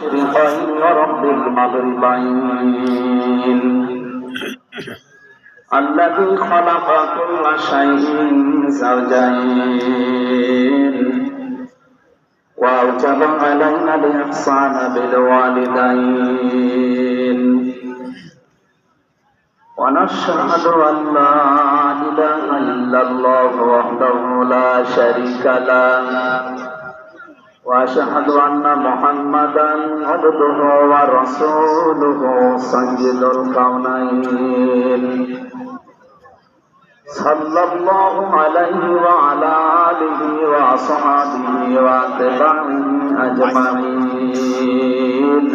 المشرقين ورب المغربين الذي خلق كل شيء زوجين وأوجب علينا الإحسان بالوالدين ونشهد أن لا إله إلا الله وحده لا شريك له وأشهد أن محمدا عبده ورسوله سيد الكونين صلى الله عليه وعلى آله وأصحابه وأتباعه أجمعين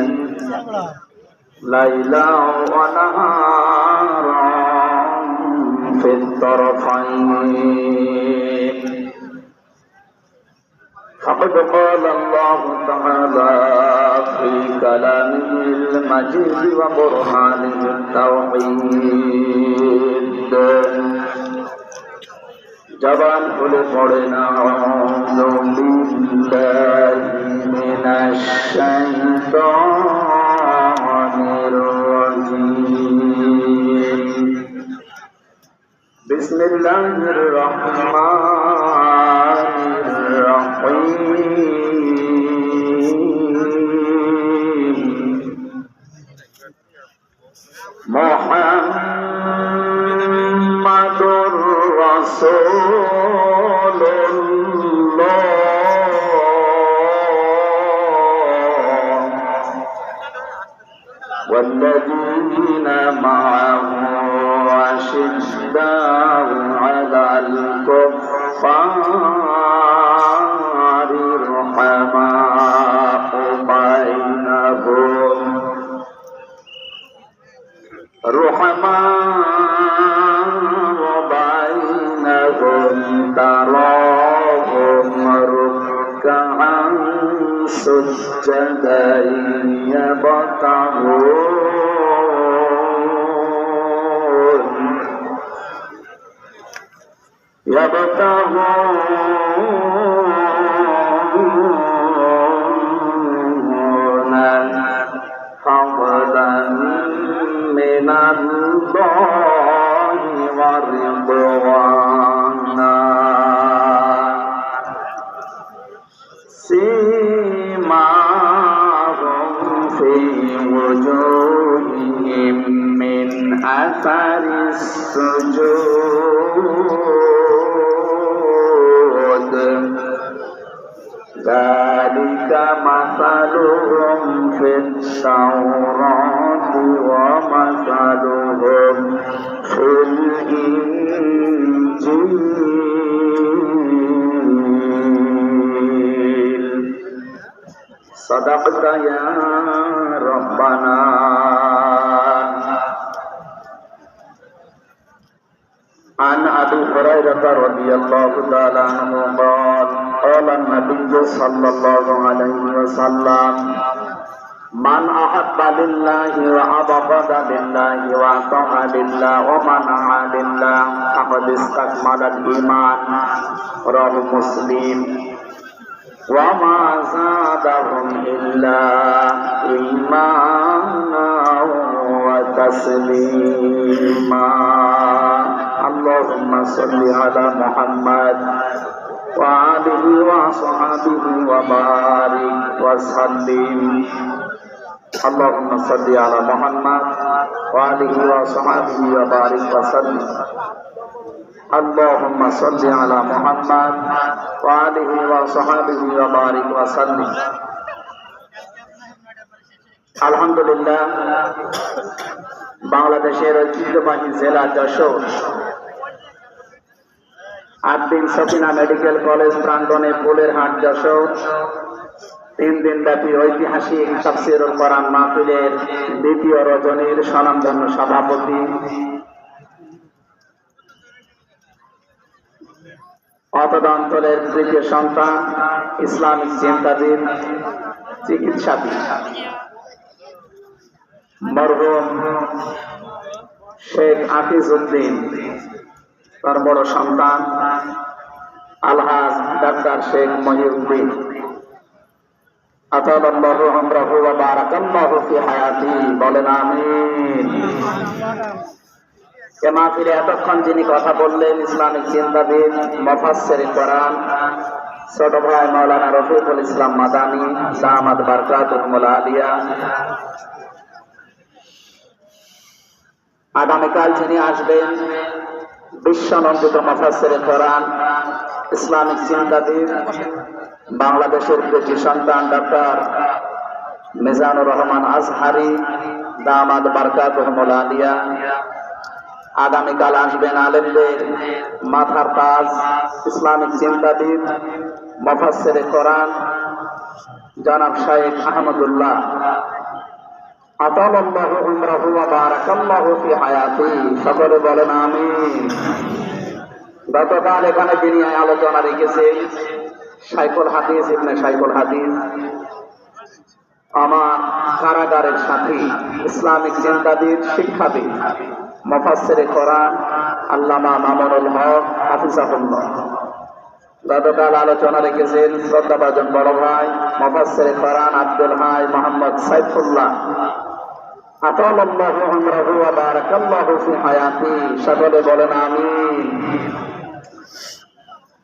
ليلا ونهارا في الطرفين فقد قال الله تعالى في كلامه المجيد وبرهانه التوحيد জবান খুলে পড়েন আউযু বিল্লাহি মিনাশ শাইতানির রাজীম বিসমিল্লাহির রহমানির রহিম মুহাম্মাদুর রাসূলুল্লাহ والذين معه أشداء على الكفار رحماء بينهم تراهم ركعا سجدا يبتغون فضلا من الله ورضوانا سيماهم في وجوههم من أثر السجود ذلك مثلهم في التوراة ومثلهم في الإنجيل صدقت يا ربنا عن أبي هريرة رضي الله تعالى عنه قال قال النبي صلى الله عليه وسلم من أحب لله وأبغض لله وأطاع لله ومنع لله فقد استكمل الإيمان رواه مسلم وما زادهم إلا إيمانا وتسليما اللهم صل على محمد وآله وصحبه وبارك وسلم اللهم صل على محمد وآله وصحبه وبارك وسلم اللهم صل على محمد وآله وصحبه وبارك وسلم আলহামদুলিল্লাহ বাংলাদেশের ঐতিহ্যবাহী জেলা যশোর 8 দিন সফিনা মেডিকেল কলেজ প্রাঙ্গণে ফুলের হাট যশোর 3 দিন ব্যাপী ঐতিহাসিক তাফসীরুল কোরআন মাহফিলের দ্বিতীয় রজনীর স্বনামধন্য সভাপতি অতদ অঞ্চলের তৃতীয় সন্তান ইসলামিক চিন্তাবিদ চিকিৎসাবিদ মরহুম শেখ হাফিজউদ্দিন তার বড় সন্তান আলহাজ ডাক্তার শেখ মহিউদ্দিন আতালাল্লাহু আমরাহু ওয়া বারাকাল্লাহু ফি হায়াতি, বলেন আমিন। এ মাহফিলে এতক্ষণ যিনি কথা বললেন ইসলামিক চিন্তাবিদ, মুফাসসিরে কোরআন ছোট ভাই মাওলানা রফিকুল ইসলাম মাদানী দামাত বারকাতুহুল আলিয়া। আগামীকাল যিনি আসবেন বিশ্বনন্দিত মুফাসসিরে কোরআন, ইসলামিক চিন্তাবিদ, বাংলাদেশের কৃতি সন্তান ডক্টর মিজানুর রহমান আজহারি দামাত বারকাতুহুল আলিয়া। আগামীকাল আসবেন আলেমদের মাথার তাজ, ইসলামিক চিন্তাবিদ, মুফাসসিরে কোরআন জনাব শাইখ আহমদুল্লাহ। আতালাল্লাহু উমরাহু ওয়া বারাকাল্লাহু ফি হায়াতি, সকলে বলেন আমিন। গতকাল এখানে যিনি আলোচনা রেখেছেন শাইখুল হাদিস ইবনে শাইখুল হাদিস, আমার কারাগারের সাথী, ইসলামিক চিন্তাবিদ, শিক্ষাবিদ, মুফাসসিরে কোরআন আল্লামা মামুনুল হক হাফিজাহুল্লাহ। গতকাল আলোচনা রেখেছেন শ্রদ্ধাভাজন বড় ভাই মুফাসসিরে কোরআন আব্দুল হাই মোহাম্মদ সাইফুল্লাহ। আতালাল্লাহু উমরাহু ওয়া বারাকাল্লাহু ফি হায়াতি, সকলে বলেন আমিন।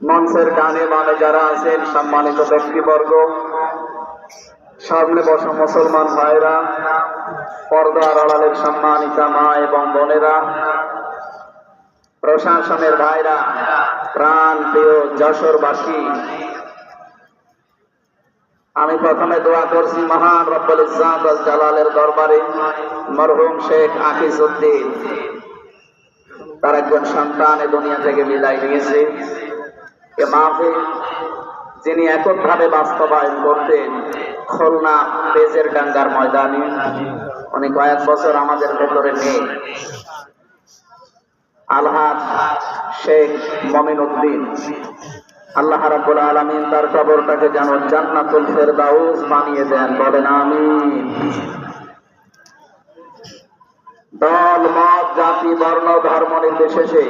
মঞ্চের ডানে বামে যারা আছেন সম্মানিত ব্যক্তিবর্গ, সামনে বসা মুসলমান ভাইরা, পর্দার আড়ালের সম্মানিতা মা এবং বোনেরা, প্রশাসনের ভাইরা, প্রাণ প্রিয় যশোরবাসী, আমি প্রথমে দোয়া করছি মহান রব্বুল ইজ্জাত ওয়াল জালালের দরবারে মরহুম শেখ আকিজউদ্দিন, তার একজন সন্তান এ দুনিয়া থেকে বিদায় নিয়েছে। এ মাহফিল যিনি এককভাবে বাস্তবায়ন করতেন খুলনা পেজের ডাঙ্গার ময়দানে, উনি কয়েক বছর আমাদের ভেতরে নেই, আলহাজ শেখ মমিন উদ্দিন। আল্লাহ রাব্বুল আলামিন তার কবরটাকে যেন জান্নাতুল ফেরদাউস বানিয়ে দেন, বলেন আমিন। দল মত জাতি বর্ণ ধর্ম নির্বিশেষে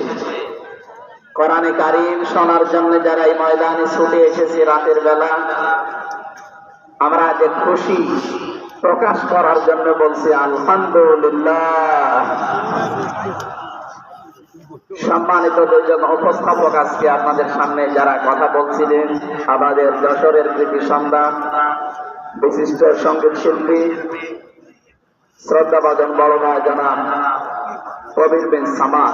কোরআনে কারীম শোনার জন্য যারা এই ময়দানে ছুটে এসেছে রাতের বেলা, আমরা যে খুশি প্রকাশ করার জন্য বলছি আলহামদুলিল্লাহ। সম্মানিত দুজন উপস্থাপক, আজকে আপনাদের সামনে যারা কথা বলছিলেন আমাদের যশোরের কৃতি সন্তান, বিশিষ্ট সঙ্গীত শিল্পী, শ্রদ্ধাভাজন বড় ভাই জনাব কবির বিন সামাদ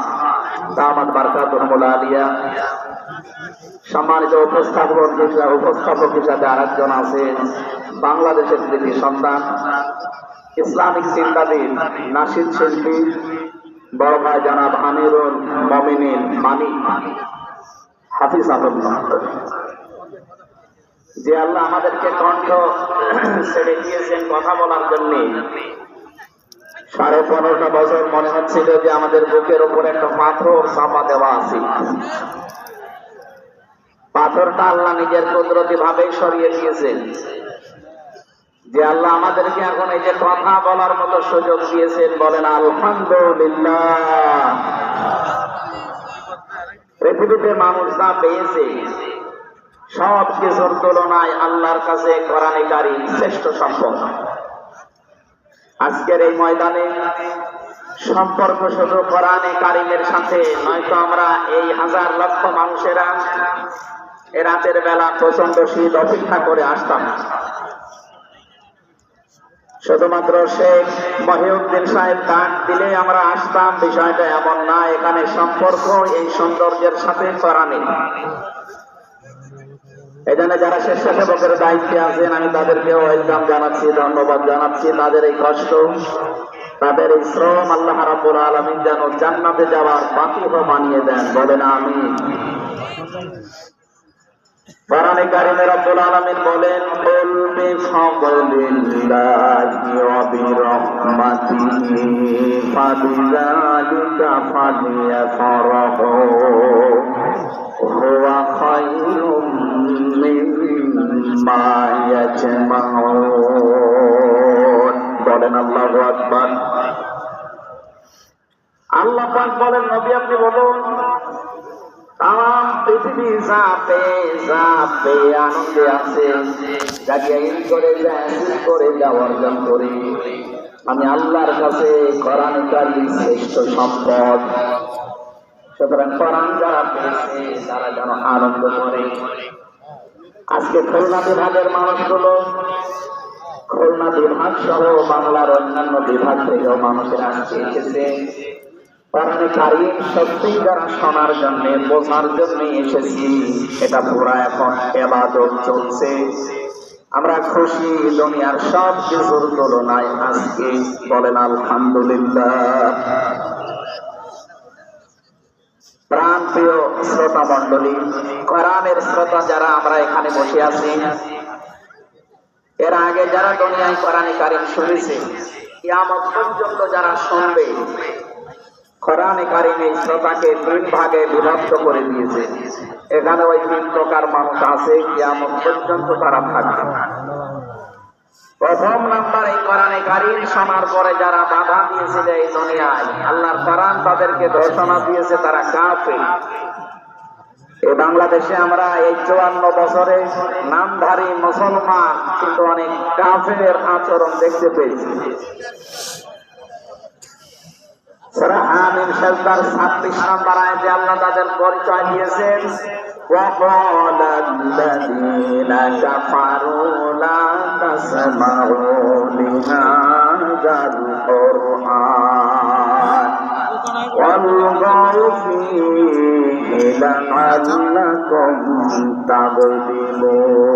দামাত বারকাতুহুল আলিয়া। সম্মানিত উপস্থাপক হিসাবে আরেকজন আছেন বাংলাদেশের কৃতি সন্তান, ইসলামিক চিন্তাবিদ, নাশিদ শিল্পী বড় ভাই জনাব আমিরুল মুমিনিন মানি হাফিজাহুল্লাহ। যে আল্লাহ আমাদেরকে কণ্ঠ ছেড়ে দিয়েছেন কথা বলার জন্য। 15.5 বছর মনে হচ্ছিল যে আমাদের বুকের উপর একটা পাথর চাপা দেওয়া আছে। পাথরটা আল্লাহ নিজের কুদরতি ভাবেই সরিয়ে দিয়েছেন। যে আল্লাহ আমাদেরকে এখন এই যে কথা বলার মতো সুযোগ দিয়েছেন, বলেন আলহামদুলিল্লাহ। পৃথিবীতে মানুষ যা পেয়েছে সব কিছুর তুলনায় আল্লাহর কাছে কোরআনে কারীম শ্রেষ্ঠ সম্পদ। আজকের এই ময়দানে সম্পর্ক শুধু কোরআনে কারীমের সাথে, নয়তো আমরা এই হাজার লক্ষ মানুষেরা এ রাতের বেলা প্রচন্ড শীত অপেক্ষা করে আসতাম। শুধুমাত্র শেখ মহিউদ্দিন সাহেব ডাক দিলে আমরা আসতাম, বিষয়টা এমন না। এখানে সম্পর্ক এই সৌন্দর্যের সাথে কোরআনে। এই জন্য যারা স্বেচ্ছাসেবকের দায়িত্বে আছেন আমি তাদেরকেও ওয়েলকাম জানাচ্ছি, ধন্যবাদ জানাচ্ছি। তাদের এই কষ্ট, তাদের এই শ্রম আল্লাহ রাব্বুল আলামিন যেন জান্নাতে যাওয়ার বাতিল বানিয়ে দেন, বলেন আমিন। কোরআনে কারীমে রব্বুল আলামিন বলেন কুল বিফাদলিল্লাহি ওয়া বিরহমাতিহি ফাবিযালিকা ফালইফরাহু হুয়া খায়রুম মিম্মা ইয়াজমাউন, বলেন আল্লাহু আকবার। আল্লাহ পাক বলেন নবী আপনি বলুন তাম পৃথিবী যাবে যাবে আনন্দে আছে, যাকে ঈদ করে যায় করে যাওয়া অর্জন করে। আমি আল্লাহর কাছে কোরআন কারীম শ্রেষ্ঠ সম্পদ। সুতরাং কোরআন যারা পেয়েছে তারা যেন আনন্দ করে। আজকে খুলনা বিভাগের মানুষগুলো, খুলনা বিভাগ সহ বাংলার অন্যান্য বিভাগ থেকেও মানুষেরা আজকে এসেছে কোরআনে কারীম সত্যি যারা শোনার জন্য বোঝার জন্য এসেছি। এটা পুরা এখন ইবাদত চলছে। আমরা খুশি দুনিয়ার সব কিছুর তুলনায় আজকে বলেন আলহামদুলিল্লাহ। প্রাণ প্রিয় শ্রোতা মন্ডলী, কোরআনের শ্রোতা যারা আমরা এখানে বসে আছি, এর আগে যারা দুনিয়ায় কোরআনে কারীম শুনেছে, কিয়ামত পর্যন্ত যারা শুনবে, কোরআনে কারীমের শ্রোতাকে তিন ভাগে বিভক্ত করে দিয়েছে। এখানে ওই তিন প্রকার মানুষ আছে, কিয়ামত পর্যন্ত তারা থাকবে। প্রথম নাম্বার, এই কোরআনে কারীম শোনার পরে যারা বাধা দিয়েছিল এই দুনিয়ায়, আল্লাহর কোরআন তাদেরকে ঘোষণা দিয়েছে তারা কাফের। এই বাংলাদেশে আমরা এই 54 বছরে নামধারী মুসলমান, কিন্তু অনেক কাফেরের আচরণ দেখতে পেয়েছি। সূরা আমিন সাজদার 36 নম্বর আয়াতে আল্লাহ তাদের পরিচয় দিয়েছেন, وَقَالَ الَّذِينَ كَفَرُوا لَا تَسْمَعُوا لِهَذَا الْقُرْآنِ وَالْغَوْا فِيهِ لَعَلَّكُمْ تَغْلِبُونَ।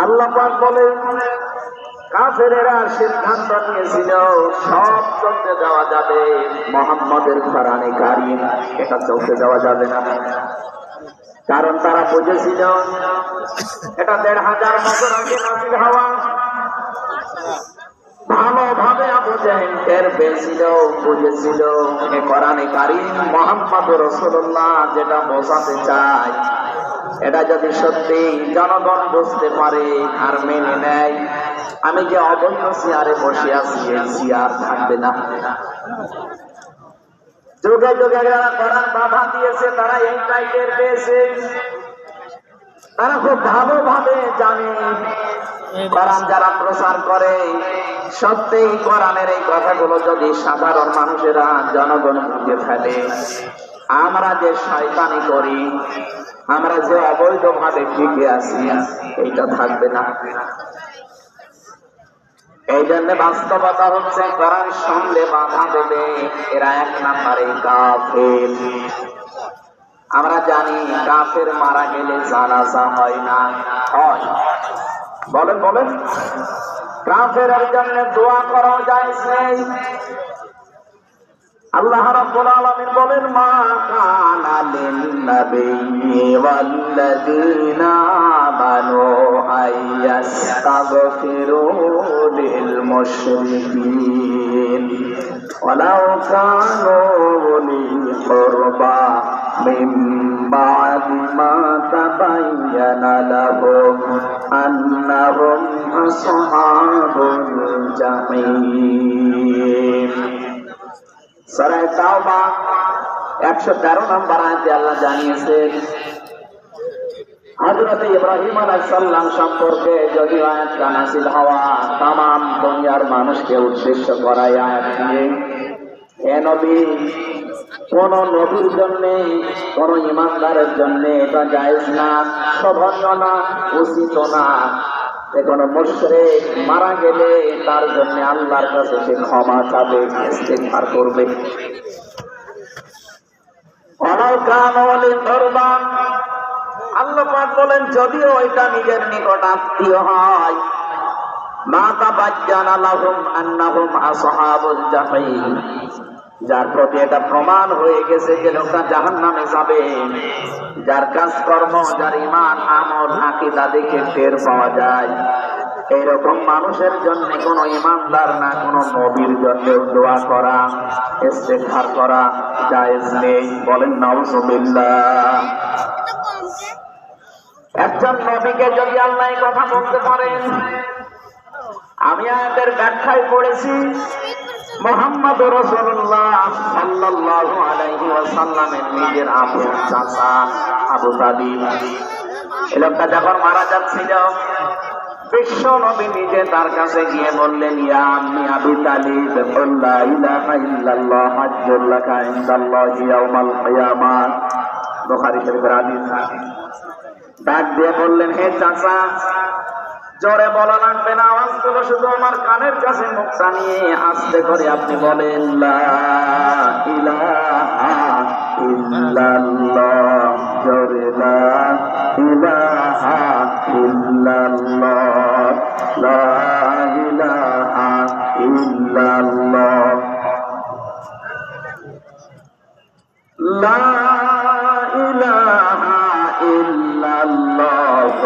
আল্লাহ পাক বলেন, কাফেরেরা সিদ্ধান্ত নিয়েছিল সব চলতে যাওয়া যাবে, মুহাম্মদের কোরআনে কারীম এটা চলতে যাওয়া যাবে না। কারণ তারা বুঝেছিল এটা 1500 বছর আগে নাযিল হওয়া। ভালোভাবে আবু জাহেল টের পেয়েছিল, বুঝেছিল এই কোরআনে কারীম মুহাম্মদ রাসূলুল্লাহ যেটা বোঝাতে চায়, এটা যদি সত্যি জনগণ বুঝতে পারে আর মেনে নেয়, আমি যে অবৈধ চেয়ারে বসে আছি এই চেয়ার থাকবে না। যুগে যুগে যারা কোরআন বাধা দিয়েছে তারা এই টাইপের পেয়েছে। তারা খুব ভালোভাবে জানে কোরআন যারা প্রচার করে, সত্যি কোরআনের এই কথাগুলো যদি সাধারণ মানুষেরা জনগণ বুঝে ফেলে, আমরা যে শয়তানি করি, আমরা যে অবৈধভাবে টিকে আছি, এইটা থাকবে না। এই জন্য বাস্তবতা হচ্ছে কোরআন শুনলে বাধা দেবে এরা 1 নম্বরে কাফের। আমরা জানি কাফের মারা গেলে জানাজা হয় না, হয়? বলেন বলেন, কাফেরের জন্য দোয়া করা জায়েজ নেই। আল্লাহ রাব্বুল আলামিন বলেন, মা কানা লিন-নাবিয়্যি ওয়াল্লাযীনা আমানু আইয়াস্তাগফিরু লিল-মুশরিকিন ওয়ালাউ কানু উলি কুরবা মিন বা'দি মা তাবায়্যানা লাহুম আন্নাহুম আসহাবুল জাহিম। সূরা তাওবা 113 নম্বর আয়াতে আল্লাহ জানিয়েছেন, হযরত ইব্রাহিম আলাইহিস সালাম সম্পর্কে যদি আয়াতটা নাযিল হওয়া तमाम দুনিয়ার মানুষকে উদ্দেশ্য করায় আয়াত দিয়ে, হে নবী, কোন নবীর জন্য, কোন ঈমানদারের জন্য এটা জায়েজ না, শোভনীয় না, উচিত না। কোন মুশরিক মারা গেলে তার জন্য আল্লাহর কাছে সে ক্ষমা চাবে, ইস্তিগফার করবে। আল্লাহ পাক বলেন, যদিও এটা নিজের নিকট আত্মীয় হয়, মা তাবায়্যানা লাহুম আন্নাহুম আসহাবুল জাহিম, যার প্রতি এটা প্রমাণ হয়ে গেছে যে লোকটা জাহান্নামে যাবে, যার কাজকর্ম, যার ঈমান, আমল, আকীদা দেখে টের পাওয়া যায়, এইরকম মানুষের জন্য কোন ঈমানদার না কোন নবীর জন্য দোয়া করা, ইস্তিগফার করা জায়েজ নেই। বলেন নাউযুবিল্লাহ। একজন নবীকে যদি আল্লাহ এই কথা বলতে পারেন, আমি আয়াতের ব্যাখ্যায় পড়েছি, মুহাম্মদুর রাসূলুল্লাহ সাল্লাল্লাহু আলাইহি ওয়াসাল্লামের নিজের আপন চাচা আবু তালিব। এই লোকটা যখন মারা যাচ্ছিল, বিশ্ব নবী নিজে তার কাছে গিয়ে বললেন, ইয়া আম্মি আবু তালিব, লা ইলাহা ইল্লাল্লাহ হাজ্জুল লাকা ইনদাল্লাহি ইয়াউমাল কিয়ামাহ। বুখারী শরীফের হাদিস। ডাক দিয়ে বললেন, হে চাচা, জোরে বলা লাগবে না, আওয়াজগুলো শুধু আমার কানের কাছে মুখটা নিয়ে আস্তে করে আপনি বলেন, লা ইলাহা ইল্লাল্লাহ। জোরে লা ইলাহা ইল্লাল্লাহ, লা ইলাহা ইল্লাল্লাহ, লা ইলাহা ইল্লাল্লাহ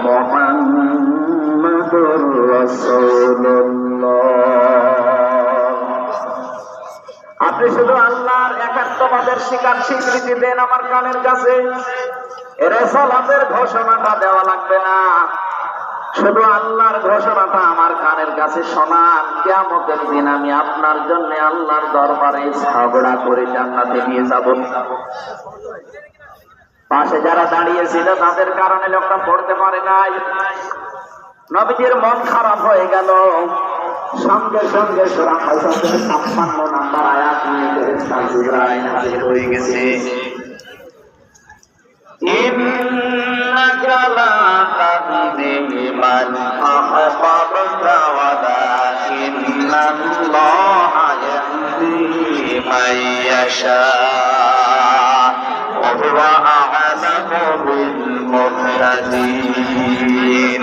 মুহাম্মাদুর রাসূলুল্লাহ। আপনি শুধু আল্লাহর একাত্মবাদের স্বীকৃতি দেন আমার কানের কাছে। রিসালাতের ঘোষণাটা দেওয়া লাগবে না, শুধু আল্লাহর ঘোষণাটা আমার কানের কাছে শোনান। কিয়ামতের দিন আমি আপনার জন্য আল্লাহর দরবারে ঝগড়া করে জান্নাতে নিয়ে যাব। পাশে যারা দাঁড়িয়ে ছিল তাদের কারণে লোকটা পড়তে পারে নাই। নবীজির মন খারাপ হয়ে গেল। সঙ্গে সঙ্গে সূরা ফাতিহার 56 নম্বর আয়াত নিয়ে ফেরেশতা জিবরাইল হাজির হয়ে গেছে। ইন্নাকা লা তাহদি মান আহবাবতা ওয়ালাকিন্নাল্লাহা ইয়াহদি মান ইয়াশা ওয়া হুয়া আ'লামু বিল মুহতাদিন।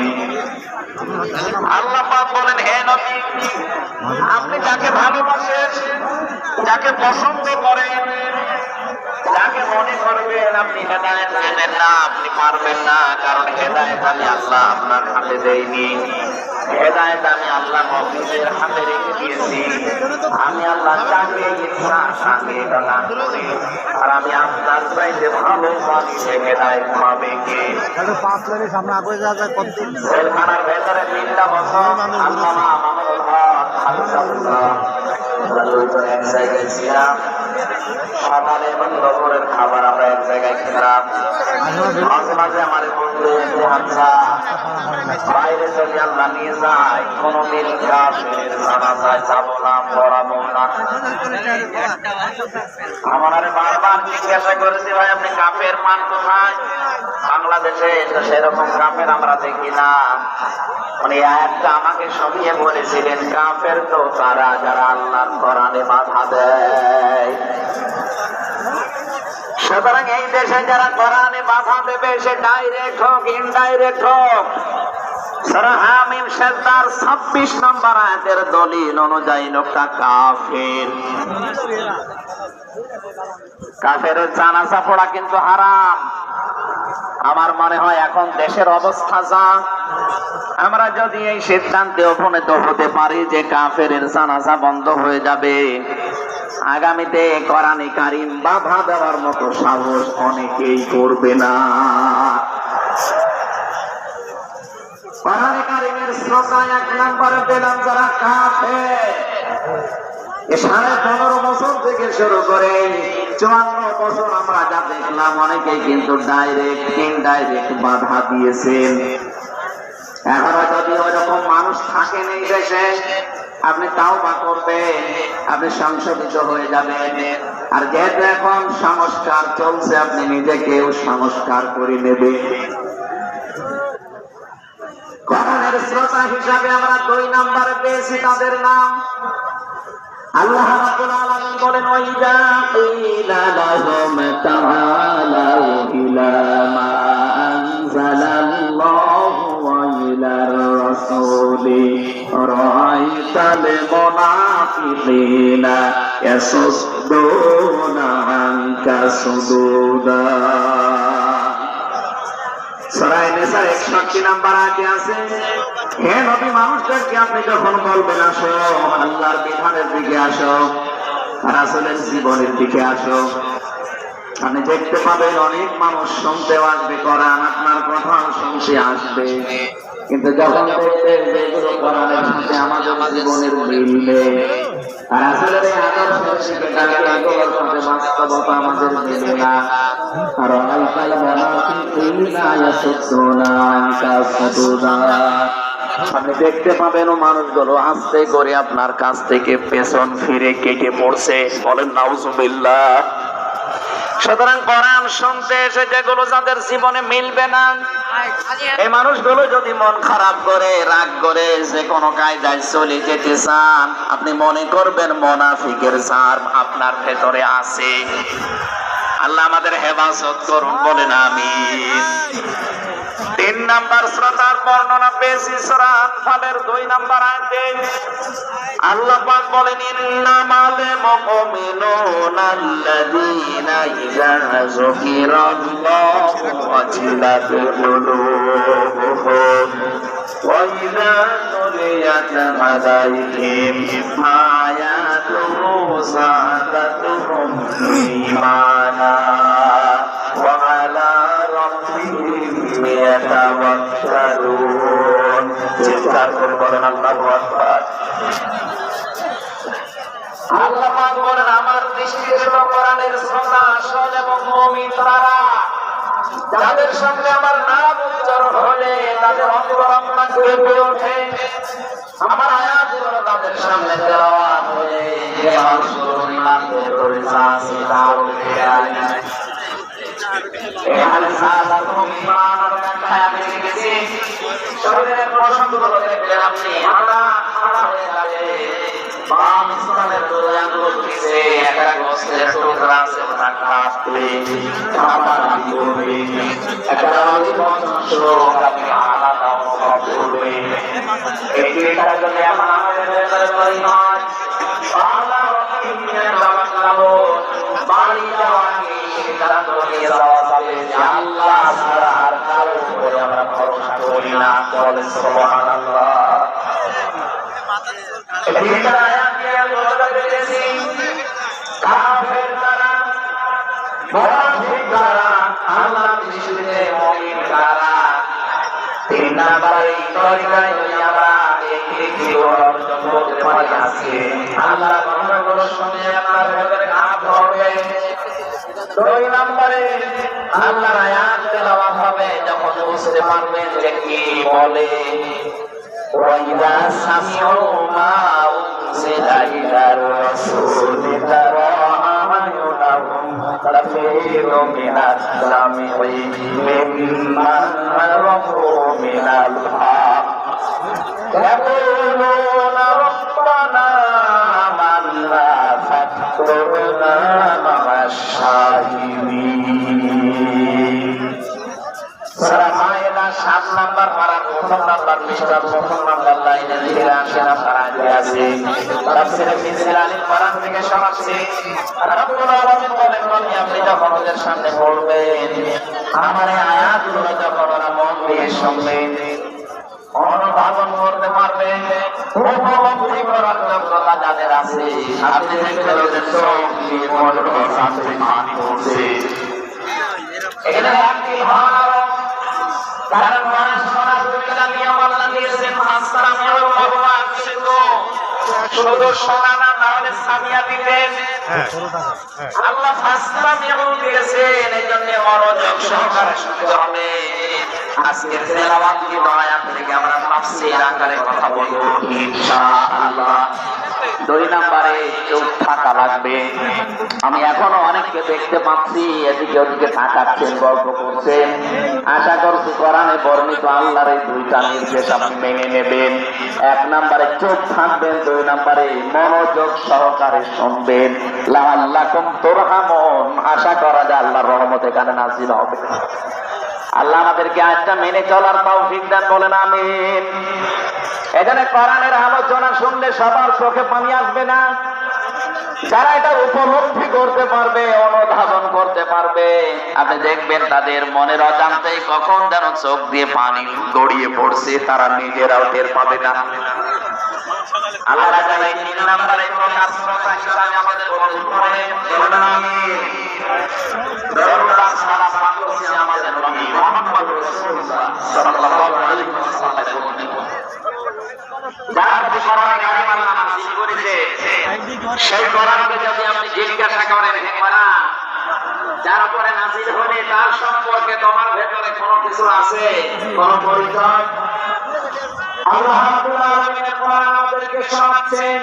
আল্লাহ পাক বলেন, হে নবী, আপনি যাকে ভালোবাসেন, যাকে পছন্দ করেন, যাকে মনে করবেন, আপনি হেদায়েত দেবেন না, আপনি পারবেন না। কারণ হেদায়েত আমি আল্লাহ আপনার হাতে দেইনি, হেদায়েত আমি আল্লাহ নবীদের হাতে রেখে দিয়েছি। আমি আল্লাহ যাকে ইচ্ছা তাকে দান করি। আর আমি আপনার চাইতে ভালো জানি যে হেদায়েত পাবে কে। জেলখানার ভেতরে 3টা বছর আল্লামা মামুনুল হক হাফিজাহুল্লাহ এক জায়গায় ছিলাম। সকালে এবং দুপুরের খাবার আমরা এক জায়গায় খেলাম। মাঝে মাঝে আমার বন্ধু হামজা বাইরে যদি আল্লাহ নিয়ে যায়, কোনদিন কাফের জানাজায় যাবো না, পড়াবো না। আমার বারবার জিজ্ঞাসা করেছি, ভাই আপনি কাফের মান কোথায়? বাংলাদেশে তো সেরকম কাফের আমরা দেখি না। মানে একটা আমাকে সবিয়ে বলেছিলেন, কাফের তো তারা যারা আল্লাহর কোরআনে বাধা দেয়। সুতরাং এই দেশে যারা কোরআনে বাধা দেবে, সে ডাইরেক্ট হোক ইনডাইরেক্ট হোক, সূরা হামিম সেজদার 26 নম্বর আয়াতের দলিল অনুযায়ী লোকটা কাফের। কাফেরের জানাজা পড়া কিন্তু হারাম। আমার মনে হয় এখন দেশের অবস্থা যা, আমরা যদি এই সিদ্ধান্তে উপনীত হতে পারি যে কাফের জানাজা বন্ধ হয়ে যাবে, আগামীতে কোরআনে কারীম বাধা দেওয়ার মতো সাহস অনেকেই করবে না। কোরআনে কারীমের শ্রোতা 1 নম্বরে পেলাম যারা কাফের। 15.5 বছর থেকে শুরু করে 54 বছর আমরা যা দেখলাম, অনেকেই কিন্তু ডাইরেক্ট ইনডাইরেক্ট বাধা দিয়েছেন। এখনো যদি ওইরকম মানুষ থাকেন এই দেশে, আপনি তাওবা করবেন, আপনি সংশোধিত হয়ে যাবেন। আর যেহেতু এখন সংস্কার চলছে, আপনি নিজেকেও সংস্কার করে নেবেন। কোরআনের শ্রোতা হিসাবে আমরা 2 নম্বরে পেয়েছি তাদের নাম। আল্লাহ রাব্বুল আলামিন বলেন, ওয়াইদা কিলা লাহুম তাআলাউ ইলা মা আনজালাল্লাহু ওয়া ইলার রাসূলি রাআইতাল মুনাফিকিনা ইয়াসুদ্দুনা আনকা সুদুদা। সূরা নিসা 61 নম্বর আয়াতে আছে, হে নবী, মানুষদেরকে আপনি যখন বলবেন আসো আল্লাহর বিধানের দিকে আসো, রাসূলের জীবনের দিকে আসো, আপনি দেখতে পাবেন অনেক মানুষ শুনতেও আসবে, কোরআন আপনার কথা শুনতে আসবে। কিন্তু যখন দেখবেন যেগুলো কোরআনের সাথে আমাদের জীবনের মিল নেই, আর আসলে এই আদর্শের শিক্ষাকে এগুলোর সাথে বাস্তবতা আমাদের মেলে না। আর আইকাল মুনাফিকিনা ইয়াসুদ্দুনা আনকা সুদুদা, আপনি দেখতে পাবেন ও মানুষগুলো আস্তে করে আপনার কাছ থেকে পেছন ফিরে কেটে পড়ছে। বলেন নাউজুবিল্লাহ। সুতরাং কোরআন শুনতে এসে যেগুলো যাদের জীবনে মিলবে না, এই মানুষগুলো যদি মন খারাপ করে রাগ করে যে কোনো কায়দায় চলে যেতে চান, আপনি মনে করবেন মুনাফিকের ছাপ আপনার ভেতরে আছে। আল্লাহ আমাদের হেফাজত করুন, বলেন আমিন। 3 নাম্বার শ্রোতার বর্ণনা পেয়েছি সূরা আনফালের 2 নাম্বার আয়াতে। আল্লাহ পাক বলেন, ইন্নামাল মুমিনুনা আল্লাযীনা ইযা যুকিরাল্লাহু ওয়াজিলাত কুলুবুহুম ওয়া ইযা তুলিয়াত আলাইহিম আয়াতুহু যাদাতুহুম ঈমানা ওয়া আলা রাব্বিহিম ইয়াতাওয়াক্কালুন। চিৎকার করে বলেন আল্লাহু আকবার। আল্লাহ পাক বলেন, আমার দৃষ্টি ছিল কোরআনের শ্রোতা আসল এবং মুমিন তারা, যাদের সঙ্গে আমার নাম উচ্চারণ হলে তাদের অন্তর আপনার কেঁপে ওঠে। আমার আয়াতগুলো তাদের সামনে তেলাওয়াত হলে যে মানুষগুলো ঈমান করে যাচ্ছে তাও এখানে সালাতুম ঈমানের ব্যাখ্যায় আমি লিখেছি, শরীরের প্রসঙ্গগুলো দেখলে আপনি খাড়া হয়ে যাবে। বাম স্তনের দুই আঙ্গুল নিচে একটা গোস্তের টুকরা আছে, ওটা কাটলে খাবার করবে, একটা অধিকাংশ আপনি আলাদা অনুভব করবে। এটার জন্য এখন আমাদের ভেতরে নয়, আল্লাহ বাড়ি যাওয়াকে সিদ্ধান্ত নিয়ে যাওয়া যাবে যে আল্লাহ ছাড়া আর কারো উপরে আমরা ভরসা করি না। বলেন সুবহানাল্লাহ। কাফের যারা, মুনাফিক যারা, আল্লাহর দৃষ্টিতে মুমিন যারা, 3 নাম্বারে তরিকায় আমরা এই অর্জন করতে পারি আজকে। আল্লাহর কথাগুলো শুনে আপনার ভেতরে ঘাত হবে। 2 নাম্বারে আল্লাহর আয়াত তেলাওয়াত হবে, যখন বুঝতে পারবেন যে কি বলে। وَإِذَا سَمِعُوا مَا أُنزِلَ إِلَى الرَّسُولِ تَرَى أَعْيُنَهُمْ تَفِيضُ مِنَ الدَّمْعِ مِمَّا عَرَفُوا مِنَ الْحَقِّ يَقُولُونَ رَبَّنَا آمَنَّا فَاكْتُبْنَا مَعَ الشَّاهِدِينَ। সূরা মায়েদা 7 নাম্বার পারা 1 নাম্বার পৃষ্ঠার 1 নাম্বার লাইনে লিখে আসেন আপনারা আছে। তাফসীরে ফিসিল আলিম কোরআন থেকে শোনাচ্ছি। রব্বুল আলামিন বলেন, নবী আপনি যখন ওদের সামনে পড়বেন, আমার এই আয়াতগুলো যখন ওরা মন দিয়ে শুনবেন, অনুধাবন করতে পারবেন, উপলব্ধি করার যোগ্যতা যাদের আছে, সাথে দেখবেন ওদের চোখ দিয়ে মনের সাথে পানি পড়ছে। এখানে একটি ভালো কারণ মানুষ শোনার ভূমিকা নিয়ে আল্লাহ দিয়েছেন আসসালামু আলাইকুম। শুধু শোনা না, তাহলে সামিয়া দিবেন। আল্লাহ আসসালামু দিয়েছেন, এই জন্য মনোযোগ সহকারে শুনতে হবে। আজকের তেলাওয়াত কি আয়াত থেকে আমরা তাফসীর আকারে কথা বলবো ইনশাআল্লাহ। 2 নাম্বারে চুপ থাকা লাগবে। আমি এখনো অনেককে দেখতে পাচ্ছি এদিকে ওদিকে তাকাচ্ছেন, গল্প করছেন। আশা করছি কোরআনে বর্ণিত আল্লাহর এই 2টা নির্দেশ আপনি মেনে নেবেন। 1 নাম্বারে চুপ থাকবেন, 2 নাম্বারে মনোযোগ সহকারে শুনবেন। লাআল্লাকুম তুরহামুন, আশা করা যায় আল্লাহর রহমত এখানে নাযিল হবে। আল্লাহ আমাদেরকে আয়াতটা মেনে চলার তৌফিক দেন, বলেন আমিন। এখানে কোরআনের আলোচনা শুনলে সবার চোখে পানি আসবে না। যারা এটা উপলব্ধি করতে পারবে, অনুধাবন করতে পারবে, আপনি দেখবেন তাদের মনের অজান্তেই কখন যেন চোখ দিয়ে পানি গড়িয়ে পড়ছে, তারা নিজেরাও টের পাবে না। আল্লাহ তাআলা এই 3 নম্বরে প্রকাশ শ্রোতা হিসেবে আমাদের কবুল করেন, বলেন আমিন। দরুদ সালাম পাঠ করছি আমাদের নবী মুহাম্মদ রাসূলুল্লাহ সাল্লাল্লাহু আলাইহি ওয়াসাল্লাম। যার প্রতি কোরআনে কারীম আল্লাহ নাযিল করেছে, সেই কোরআনকে যদি আপনি জিজ্ঞাসা করেন, হে কোরআন, যার উপরে নাযিল হবে তার সম্পর্কে তোমার ভেতরে কোনো কিছু আছে, কোনো পরিচয়? আল্লাহ রাব্বুল আলামিন কোরআন আমাদেরকে শোনাচ্ছেন,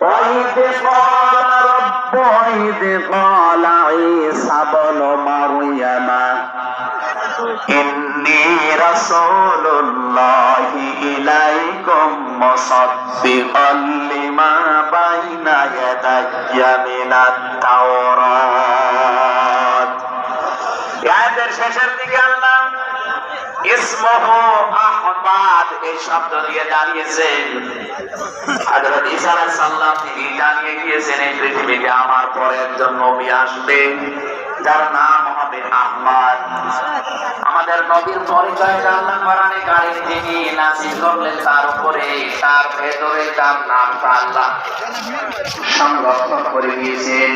وَإِذْ قَالَ عِيسَى ابْنُ مَرْيَمَ إِنِّي رَسُولُ اللَّهِ إِلَيْكُمْ مُصَدِّقًا لِمَا بَيْنَ يَدَيَّ مِنَ التَّوْرَاةِ। আয়াতের শেষের দিকে আল্লাহ ইসমুহু আহমাদ এই শব্দ দিয়ে দাঁড়িয়েছেন। হযরত ঈসা আলাইহিস সালাম তিনি জানিয়ে গিয়েছেন এই পৃথিবীতে আমার পরে একজন নবী আসবে যার নাম হবে আহমদ। আমাদের নবীর পরিচয়টা আল্লাহ কোরআনে কারীম তিনি নাযিল করলেন, তার উপরে তার ভেতরে তার নামটা আল্লাহ সংরক্ষণ করে দিয়েছেন।